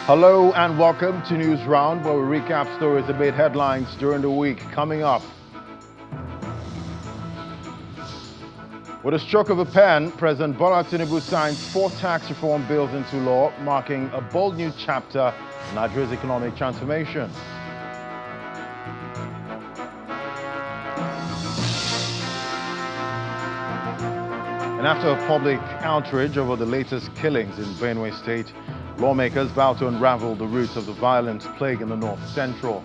Hello and welcome to News Round, where we recap stories that made headlines during the week. Coming up, with a stroke of a pen, President Bola Tinubu signs 4 tax reform bills into law, marking a bold new chapter in Nigeria's economic transformation. And after a public outrage over the latest killings in Benue State, lawmakers vow to unravel the roots of the violence plague in the North Central.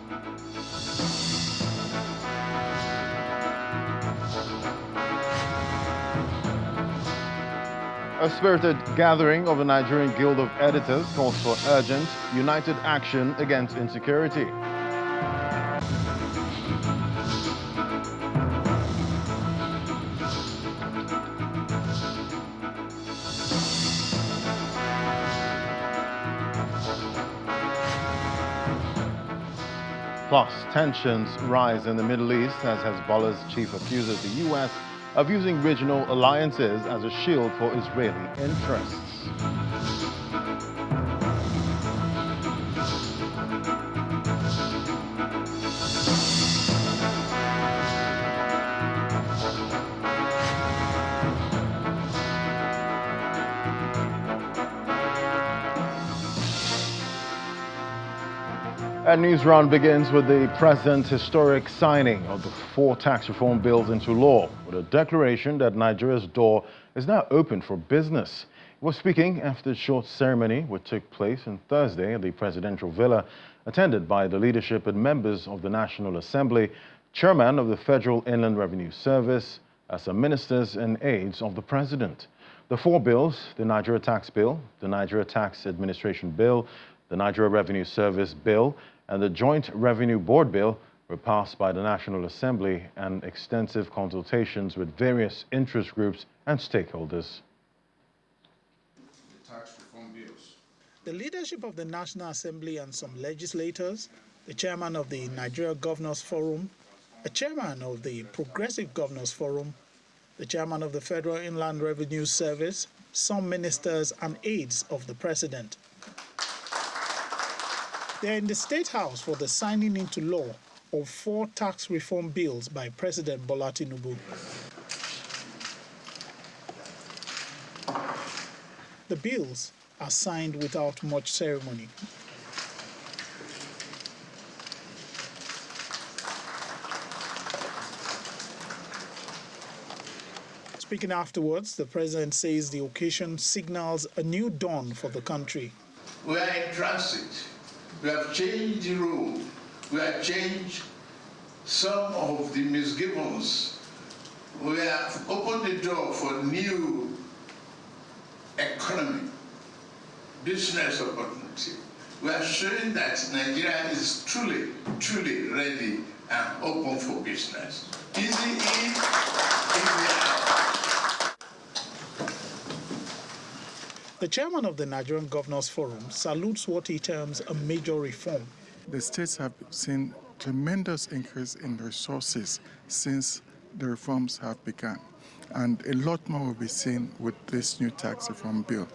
A spirited gathering of the Nigerian Guild of Editors calls for urgent, united action against insecurity. Plus, tensions rise in the Middle East as Hezbollah's chief accuses the U.S. of using regional alliances as a shield for Israeli interests. And News Round begins with the President's historic signing of the 4 tax reform bills into law, with a declaration that Nigeria's door is now open for business. He was speaking after a short ceremony which took place on Thursday at the presidential villa, attended by the leadership and members of the National Assembly, chairman of the Federal Inland Revenue Service, some ministers and aides of the president. The 4 bills, the Nigeria Tax Bill, the Nigeria Tax Administration Bill, the Nigeria Revenue Service Bill, and the Joint Revenue Board Bill were passed by the National Assembly and extensive consultations with various interest groups and stakeholders. The tax reform bills. The leadership of the National Assembly and some legislators, the chairman of the Nigeria Governors Forum, a chairman of the Progressive Governors Forum, the chairman of the Federal Inland Revenue Service, some ministers and aides of the president. They are in the State House for the signing into law of 4 tax reform bills by President Bola Tinubu. The bills are signed without much ceremony. Speaking afterwards, the president says the occasion signals a new dawn for the country. We are in transit. We have changed the rule. We have changed some of the misgivings. We have opened the door for new economy, business opportunity. We are showing that Nigeria is truly, truly ready and open for business. Easy in, easy out. The chairman of the Nigerian Governors Forum salutes what he terms a major reform. The states have seen tremendous increase in resources since the reforms have begun, and a lot more will be seen with this new tax reform bill.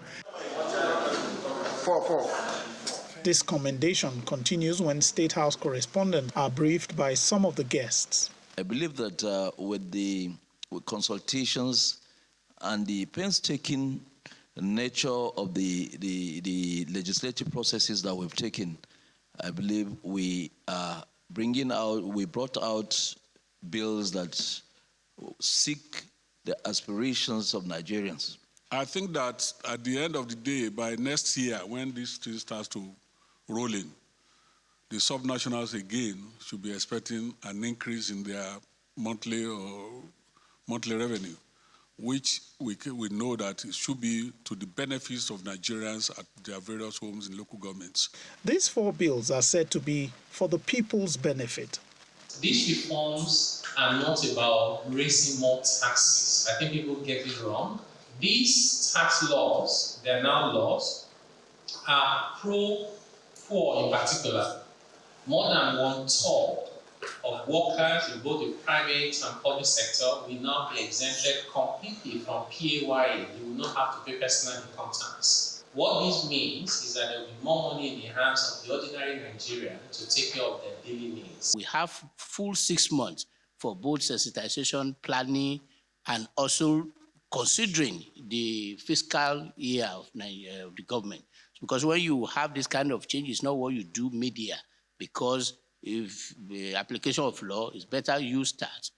This commendation continues when State House correspondents are briefed by some of the guests. I believe that with consultations and the painstaking nature of the legislative processes that we've taken, I believe we brought out bills that seek the aspirations of Nigerians. I think that at the end of the day, by next year, when this thing starts to roll in, the subnationals again should be expecting an increase in their monthly revenue, which we know that it should be to the benefits of Nigerians at their various homes in local governments. These 4 bills are said to be for the people's benefit. These reforms are not about raising more taxes. I think people get it wrong. These tax laws, they are now laws, are pro-poor in particular. More than 1/3 of workers in both the private and public sector will now be exempted completely from PAYE. You will not have to pay personal income tax. What this means is that there will be more money in the hands of the ordinary Nigerian to take care of their daily needs. We have full 6 months for both sensitization, planning, and also considering the fiscal year of the government. Because when you have this kind of change, it's not what you do mid-year, because if the application of law is better, you start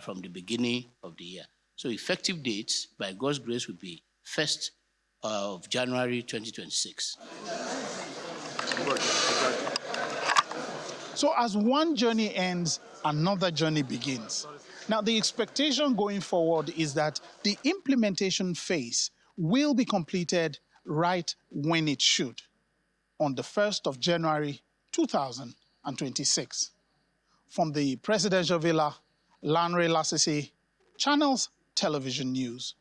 from the beginning of the year. So effective dates, by God's grace, will be 1st of January 2026. So as one journey ends, another journey begins. Now, the expectation going forward is that the implementation phase will be completed right when it should, on the 1st of January 2026. From the Presidential Villa, Lanre Lasisi, Channels Television News.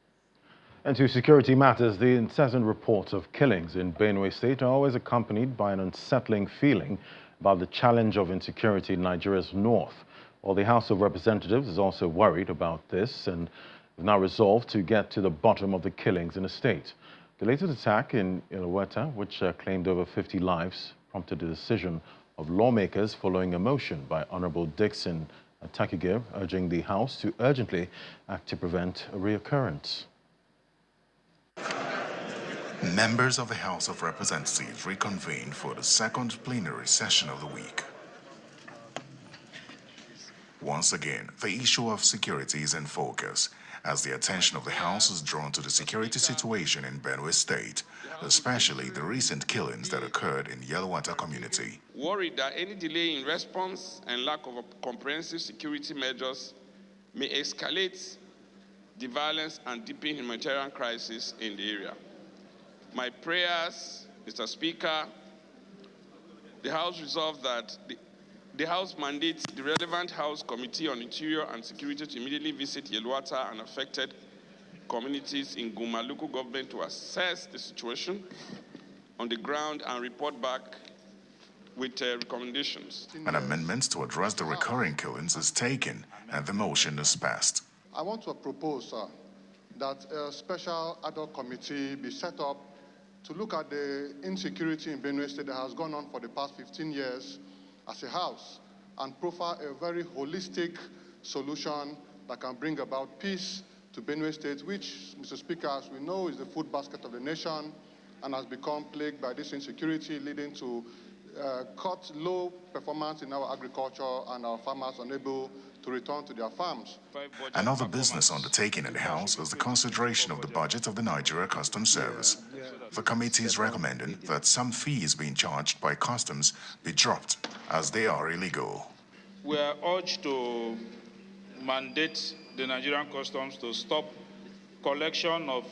And to security matters, the incessant reports of killings in Benue State are always accompanied by an unsettling feeling about the challenge of insecurity in Nigeria's north. While the House of Representatives is also worried about this and is now resolved to get to the bottom of the killings in the state. The latest attack in Iluweta, which claimed over 50 lives, prompted the decision of lawmakers following a motion by Honorable Dixon Takigir urging the House to urgently act to prevent a reoccurrence. Members of the House of Representatives reconvened for the second plenary session of the week. Once again, the issue of security is in focus as the attention of the House is drawn to the security situation in Benue State, especially the recent killings that occurred in Yeluwata community. Worried that any delay in response and lack of comprehensive security measures may escalate the violence and deepen humanitarian crisis in the area. My prayers, Mr. Speaker, the House resolved that the House mandates the relevant House Committee on Interior and Security to immediately visit Yeluwata and affected communities in Guma local government to assess the situation on the ground and report back with recommendations. An amendment to address the recurring killings is taken and the motion is passed. I want to propose that a special ad hoc committee be set up to look at the insecurity in Benue State that has gone on for the past 15 years as a house and profile a very holistic solution that can bring about peace to Benue State, which, Mr. Speaker, as we know, is the food basket of the nation and has become plagued by this insecurity, leading to low performance in our agriculture and our farmers unable to return to their farms. Another business undertaking in the House is the consideration of the budget of the Nigeria Customs Service. The committee is recommending that some fees being charged by customs be dropped as they are illegal. We are urged to mandate the Nigerian Customs to stop collection of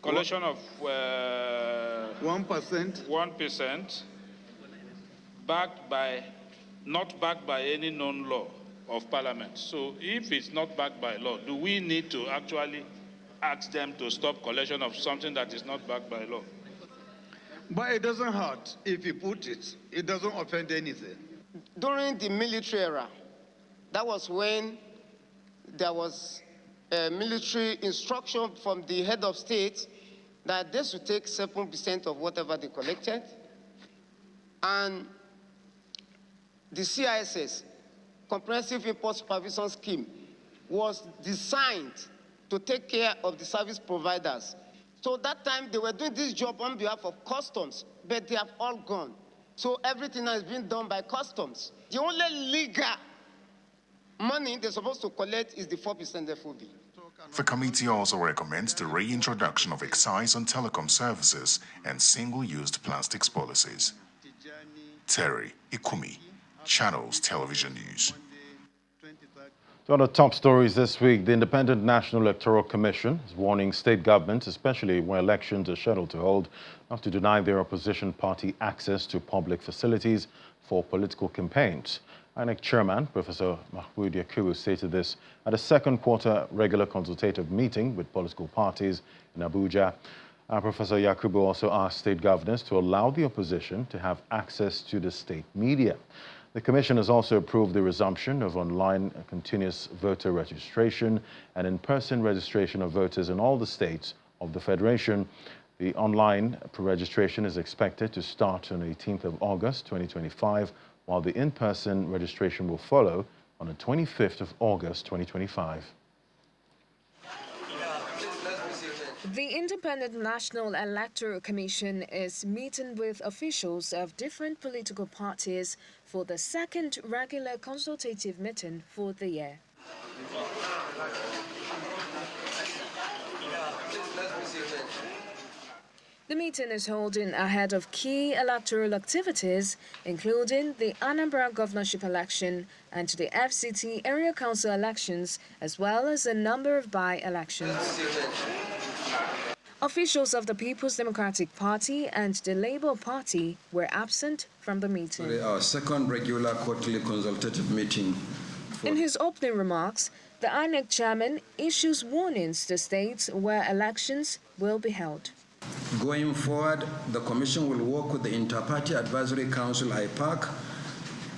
1% not backed by any known law of Parliament. So if it's not backed by law, do we need to actually ask them to stop collection of something that is not backed by law? But it doesn't hurt if you put it. It doesn't offend anything. During the military era, that was when there was a military instruction from the head of state that they should take 7% of whatever they collected. And the CISS, Comprehensive Import Supervision Scheme, was designed to take care of the service providers. So that time they were doing this job on behalf of customs, but they have all gone. So everything has been done by customs. The only legal money they're supposed to collect is the 4% FOB. The committee also recommends the reintroduction of excise on telecom services and single-used plastics policies. Terry Ikumi, Channels Television News. So on the top stories this week, the Independent National Electoral Commission is warning state governments, especially where elections are scheduled to hold, not to deny their opposition party access to public facilities for political campaigns. INEC Chairman, Professor Mahmoud Yakubu, stated this at a second quarter regular consultative meeting with political parties in Abuja. Professor Yakubu also asked state governors to allow the opposition to have access to the state media. The Commission has also approved the resumption of online continuous voter registration and in-person registration of voters in all the states of the Federation. The online pre-registration is expected to start on the 18th of August 2025, while the in-person registration will follow on the 25th of August 2025. The Independent National Electoral Commission is meeting with officials of different political parties for the second regular consultative meeting for the year. The meeting is holding ahead of key electoral activities, including the Anambra governorship election and the FCT area council elections, as well as a number of by-elections. Officials of the People's Democratic Party and the Labour Party were absent from the meeting. Our second regular quarterly consultative meeting. In his opening remarks, the INEC chairman issues warnings to states where elections will be held. Going forward, the Commission will work with the Inter-Party Advisory Council, IPAC,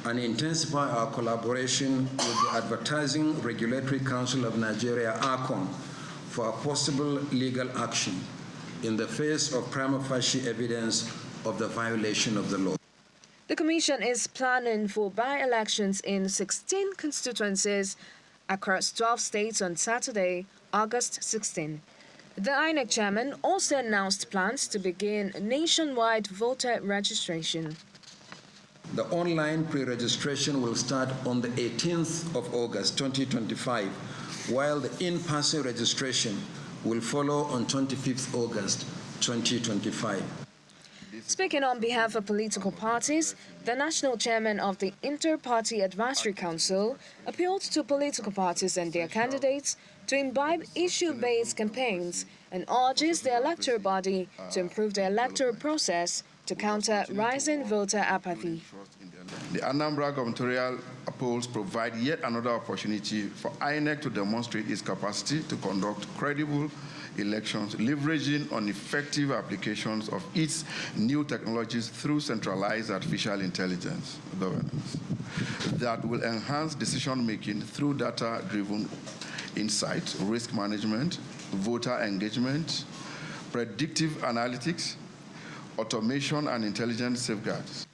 and intensify our collaboration with the Advertising Regulatory Council of Nigeria, ARCON, for a possible legal action in the face of prima facie evidence of the violation of the law. The Commission is planning for by-elections in 16 constituencies across 12 states on Saturday, August 16. The INEC chairman also announced plans to begin nationwide voter registration. The online pre-registration will start on the 18th of August 2025, while the in-person registration will follow on 25th August 2025. Speaking on behalf of political parties, the national chairman of the Inter-Party Advisory Council appealed to political parties and their candidates to imbibe issue-based campaigns and urges the electoral body to improve the electoral process to counter rising voter apathy. The Anambra gubernatorial polls provide yet another opportunity for INEC to demonstrate its capacity to conduct credible elections, leveraging on effective applications of its new technologies through centralized artificial intelligence governance that will enhance decision-making through data-driven insight, risk management, voter engagement, predictive analytics, automation, and intelligent safeguards.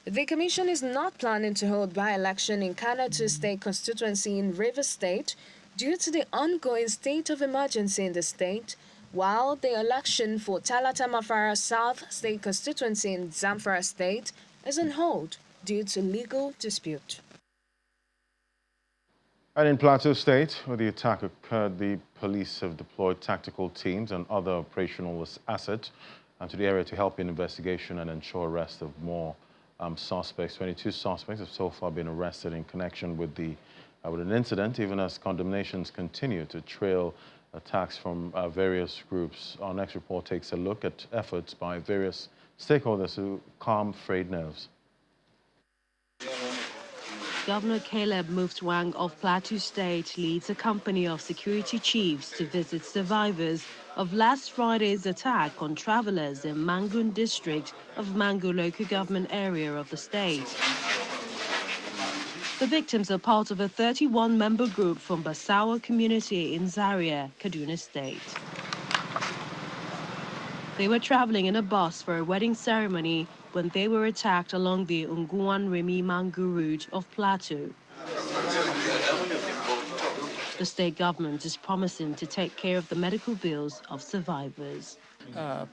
The Commission is not planning to hold by-election in Kanatu State constituency in Rivers State due to the ongoing state of emergency in the state, while the election for Talata Mafara South State constituency in Zamfara State is on hold due to legal dispute. And in Plateau State, where the attack occurred, the police have deployed tactical teams and other operational assets to the area to help in investigation and ensure arrest of more suspects. 22 suspects have so far been arrested in connection with an incident, even as condemnations continue to trail attacks from various groups. Our next report takes a look at efforts by various stakeholders to calm frayed nerves. Governor Caleb Mutfwang of Plateau State leads a company of security chiefs to visit survivors of last Friday's attack on travelers in Mangun district of Mangu local government area of the state. The victims are part of a 31-member group from Basawa community in Zaria, Kaduna State. They were traveling in a bus for a wedding ceremony when they were attacked along the Unguan Remi Mangu route of Plateau. The state government is promising to take care of the medical bills of survivors.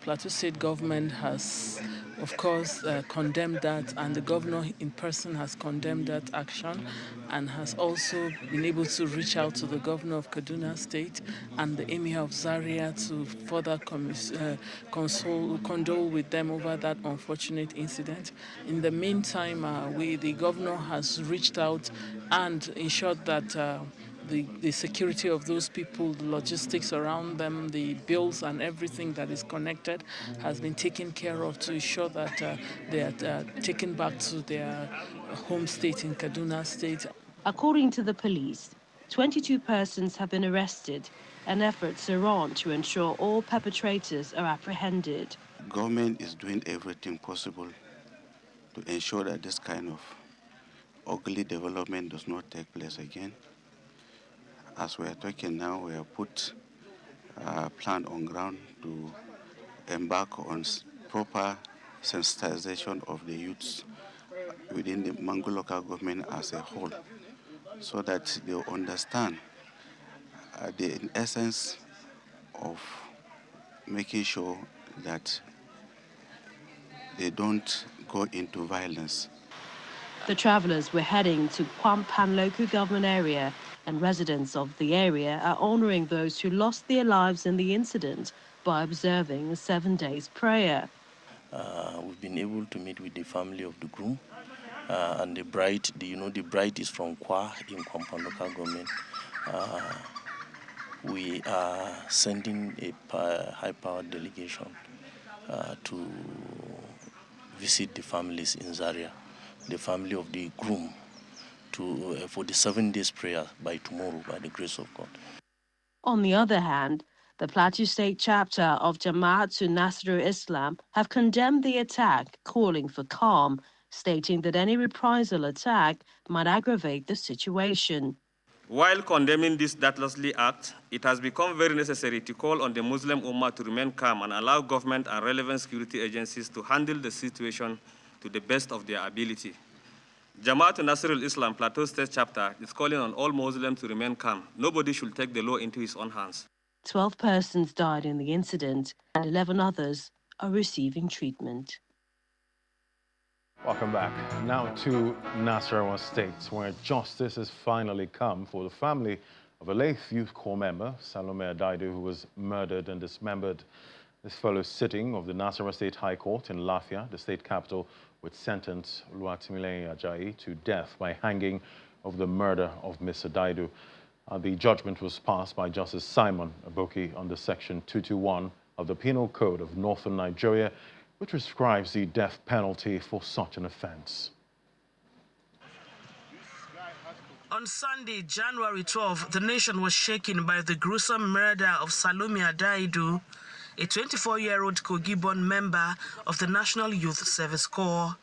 Plateau State government has, of course, condemned that, and the governor in person has condemned that action and has also been able to reach out to the governor of Kaduna State and the emir of Zaria to further condole with them over that unfortunate incident. In the meantime, the governor has reached out and ensured that the security of those people, the logistics around them, the bills and everything that is connected has been taken care of to ensure that they are taken back to their home state in Kaduna State. According to the police, 22 persons have been arrested and efforts are on to ensure all perpetrators are apprehended. Government is doing everything possible to ensure that this kind of ugly development does not take place again. As we are talking now, we have put plan on ground to embark on proper sensitization of the youths within the Mangu local government as a whole, so that they understand the essence of making sure that they don't go into violence. The travelers were heading to Kwampan local government area, and residents of the area are honoring those who lost their lives in the incident by observing a 7 days prayer. We've been able to meet with the family of the groom and the bride. The bride is from Kwa in Kwampan local government. We are sending a high-powered delegation to visit the families in Zaria, the family of the groom, for the 7 days prayer by tomorrow, by the grace of God. On the other hand, the Plateau State chapter of Jama'at Nasrul Islam have condemned the attack, calling for calm, stating that any reprisal attack might aggravate the situation. While condemning this dastardly act, it has become very necessary to call on the Muslim Ummah to remain calm and allow government and relevant security agencies to handle the situation to the best of their ability. Jama'at Nasrul Islam Plateau State Chapter is calling on all Muslims to remain calm. Nobody should take the law into his own hands. 12 persons died in the incident and 11 others are receiving treatment. Welcome back. Now to Nasarawa State, where justice has finally come for the family of a late youth corps member, Salome Adaidu, who was murdered and dismembered. This follows sitting of the Nasarawa State High Court in Lafia, the state capital, which sentenced Oluwatimilei Ajayi to death by hanging over the murder of Ms. Adaidu. The judgment was passed by Justice Simon Aboki under Section 221 of the Penal Code of Northern Nigeria, which prescribes the death penalty for such an offense. On Sunday, January 12, the nation was shaken by the gruesome murder of Salome Adaidu, a 24-year-old Kogi-born member of the National Youth Service Corps.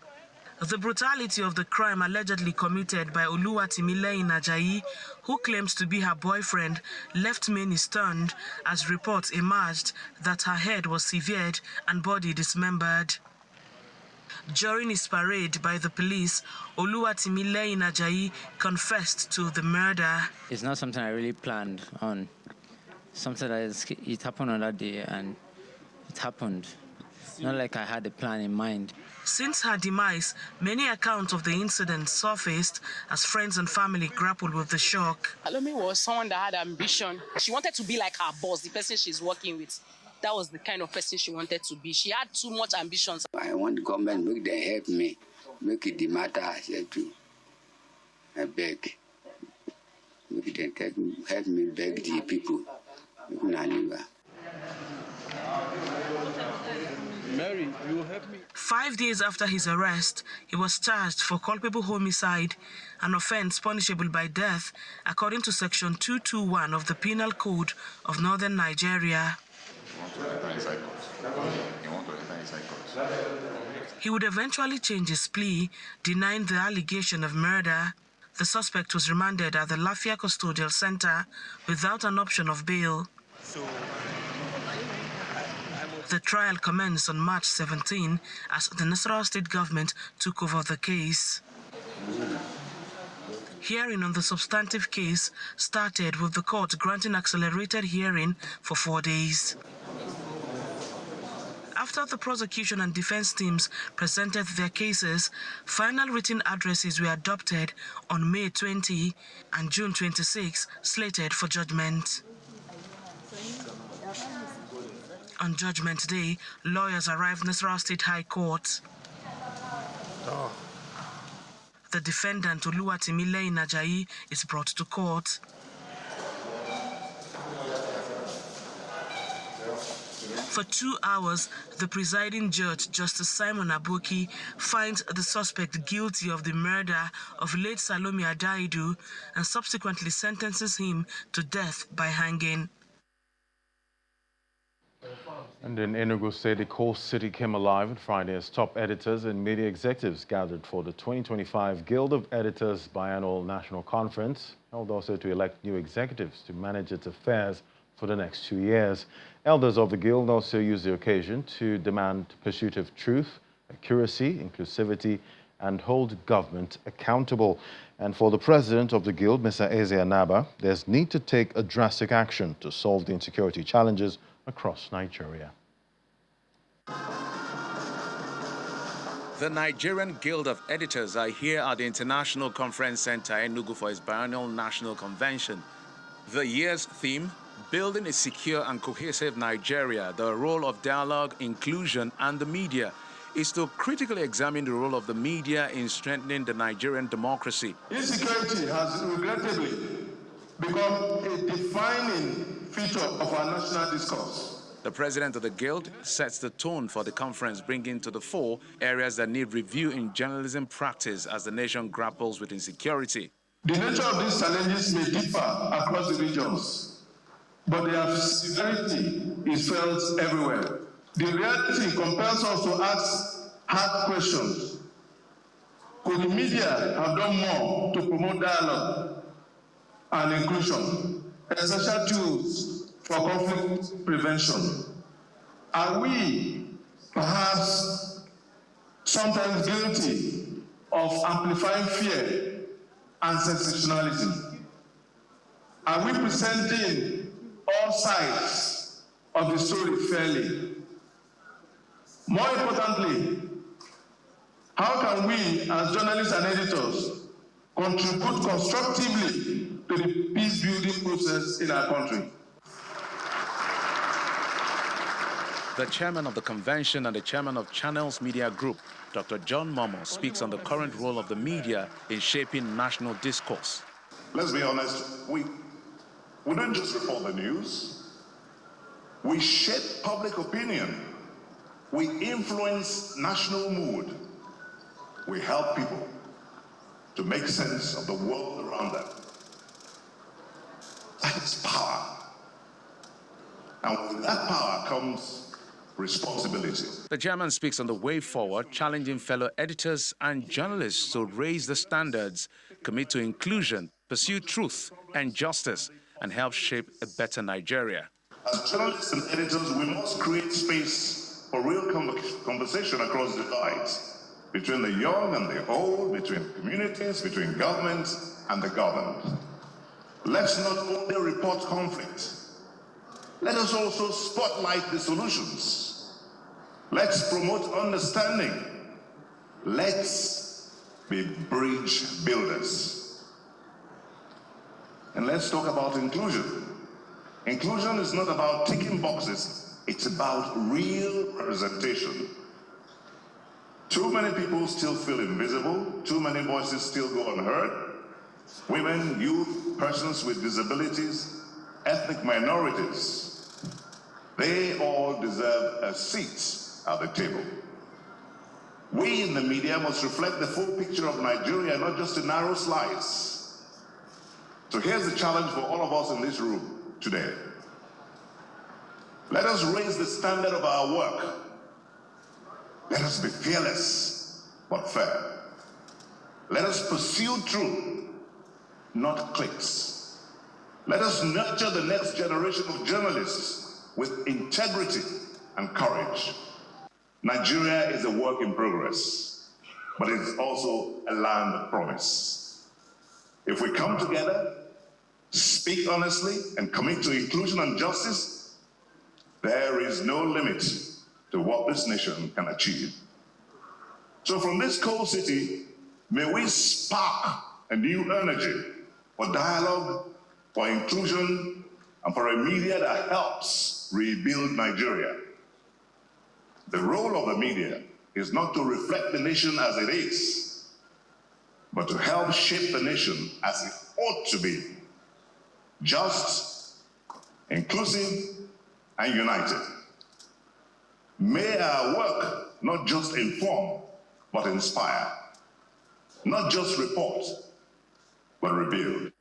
The brutality of the crime allegedly committed by Oluwatimilei Ajayi, who claims to be her boyfriend, left many stunned as reports emerged that her head was severed and body dismembered. During his parade by the police, Oluwatimilei Ajayi confessed to the murder. It's not something I really planned on. Something that it happened on that day, and it happened. Not like I had a plan in mind. Since her demise, many accounts of the incident surfaced as friends and family grappled with the shock. Salome was someone that had ambition. She wanted to be like her boss, the person she's working with. That was the kind of person she wanted to be. She had too much ambitions. I want the government make them help me, make it the matter I said to. I beg. Make them help me beg the people. Mary, you will help me. 5 days after his arrest, he was charged for culpable homicide, an offense punishable by death, according to Section 221 of the Penal Code of Northern Nigeria. He would eventually change his plea, denying the allegation of murder. The suspect was remanded at the Lafia Custodial Center without an option of bail. The trial commenced on March 17 as the Nasarawa State government took over the case. Hearing on the substantive case started with the court granting accelerated hearing for 4 days. After the prosecution and defense teams presented their cases, final written addresses were adopted on May 20 and June 26, slated for judgment. On Judgment Day, lawyers arrived at Nasarawa State High Court. The defendant, Oluwatimilei Ajayi, is brought to court. For 2 hours, the presiding judge, Justice Simon Aboki, finds the suspect guilty of the murder of late Salome Adaidu and subsequently sentences him to death by hanging. And in Enugu State, the coal city came alive on Friday as top editors and media executives gathered for the 2025 Guild of Editors Biannual National Conference, held also to elect new executives to manage its affairs for the next 2 years. Elders of the Guild also used the occasion to demand pursuit of truth, accuracy, inclusivity, and hold government accountable. And for the president of the Guild, Mr. Eze Anaba, there's need to take a drastic action to solve the insecurity challenges across Nigeria. The Nigerian Guild of Editors are here at the International Conference Center, Enugu, for its biennial national convention. The year's theme, Building a Secure and Cohesive Nigeria, the role of dialogue, inclusion, and the media, is to critically examine the role of the media in strengthening the Nigerian democracy. Insecurity has regrettably become a defining feature of our national discourse. The president of the Guild sets the tone for the conference, bringing to the fore areas that need review in journalism practice as the nation grapples with insecurity. The nature of these challenges may differ across the regions, but their severity is felt everywhere. The reality compels us to ask hard questions. Could the media have done more to promote dialogue and inclusion, essential tools for conflict prevention? Are we perhaps sometimes guilty of amplifying fear and sensationality? Are we presenting all sides of the story fairly? More importantly, how can we as journalists and editors contribute constructively to the peace-building process in our country? The chairman of the convention and the chairman of Channels Media Group, Dr. John Momo, speaks on the current role of the media in shaping national discourse. Let's be honest, we don't just report the news. We shape public opinion. We influence national mood. We help people to make sense of the world around them. That is power. And with that power comes responsibility. The chairman speaks on the way forward, challenging fellow editors and journalists to raise the standards, commit to inclusion, pursue truth and justice, and help shape a better Nigeria. As journalists and editors, we must create space for real conversation across divides, between the young and the old, between communities, between government and the governed. Let's not only report conflict, let us also spotlight the solutions. Let's promote understanding. Let's be bridge builders. And let's talk about inclusion. Inclusion is not about ticking boxes, it's about real representation. Too many people still feel invisible, too many voices still go unheard. Women, youth, persons with disabilities, ethnic minorities, they all deserve a seat at the table. We in the media must reflect the full picture of Nigeria, not just a narrow slice. So here's the challenge for all of us in this room today. Let us raise the standard of our work. Let us be fearless but fair. Let us pursue truth, not clicks. Let us nurture the next generation of journalists with integrity and courage. Nigeria is a work in progress, but it is also a land of promise. If we come together, speak honestly, and commit to inclusion and justice, there is no limit to what this nation can achieve. So from this cold city, may we spark a new energy for dialogue, for inclusion, and for a media that helps rebuild Nigeria. The role of the media is not to reflect the nation as it is, but to help shape the nation as it ought to be. Just, inclusive, and united. May our work not just inform, but inspire. Not just report, but rebuild.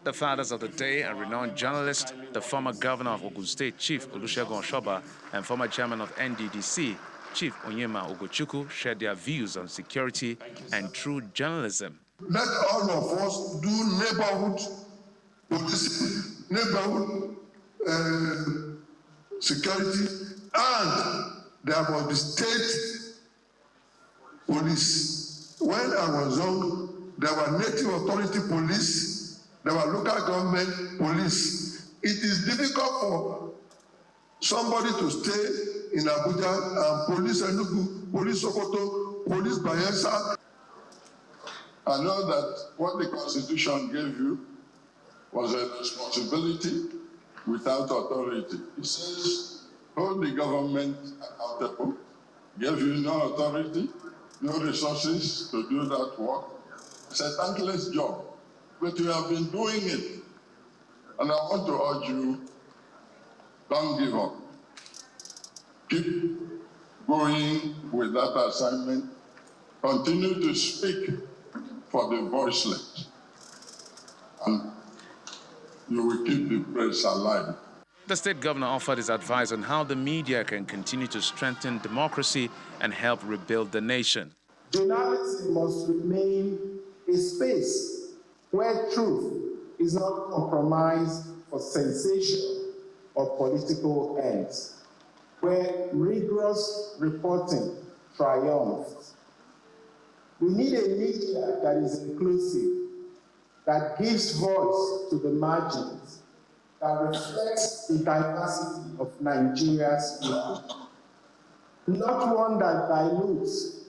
The fathers of the day are renowned journalist, the former governor of Ogun State, Chief Olusegun Oshoba, and former chairman of NDDC, Chief Onyema Ogochukwu, shared their views on security and true journalism. Let all of us do neighborhood policing, neighborhood security, and there must be state police. When I was young, there were native authority police, there were local government police. It is difficult for somebody to stay in Abuja and police Enugu, police Sokoto, police Bayelsa. I know that what the Constitution gave you was a responsibility without authority. It says, hold the government accountable, gave you no authority, no resources to do that work. It's a thankless job, but you have been doing it. And I want to urge you, don't give up. Keep going with that assignment. Continue to speak for the voiceless. And you will keep the press alive. The state governor offered his advice on how the media can continue to strengthen democracy and help rebuild the nation. Journalism must remain a space where truth is not compromised for sensation or political ends, where rigorous reporting triumphs. We need a media that is inclusive, that gives voice to the margins, that reflects the diversity of Nigeria's people. Not one that dilutes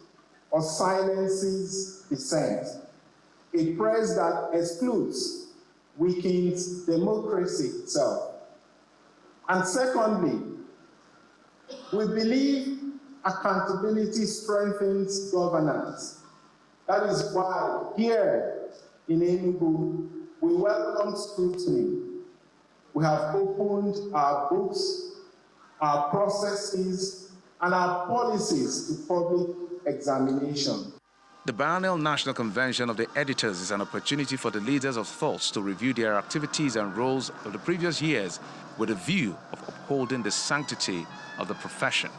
or silences dissent. A press that excludes weakens democracy itself. And secondly, we believe accountability strengthens governance. That is why here in Enugu, we welcome scrutiny. We have opened our books, our processes, and our policies to public examination. The Biennial National Convention of the Editors is an opportunity for the leaders of thoughts to review their activities and roles of the previous years with a view of upholding the sanctity of the profession.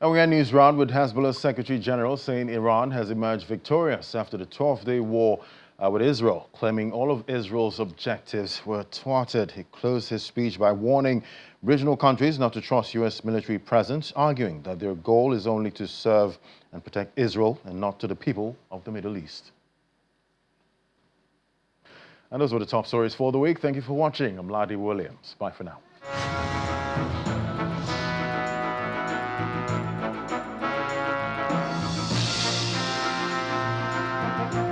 And we end news round with Hezbollah's Secretary General saying Iran has emerged victorious after the 12-day war with Israel, claiming all of Israel's objectives were thwarted. He closed his speech by warning regional countries not to trust U.S. military presence, arguing that their goal is only to serve and protect Israel and not to the people of the Middle East. And those were the top stories for the week. Thank you for watching. I'm Ladi Williams. Bye for now.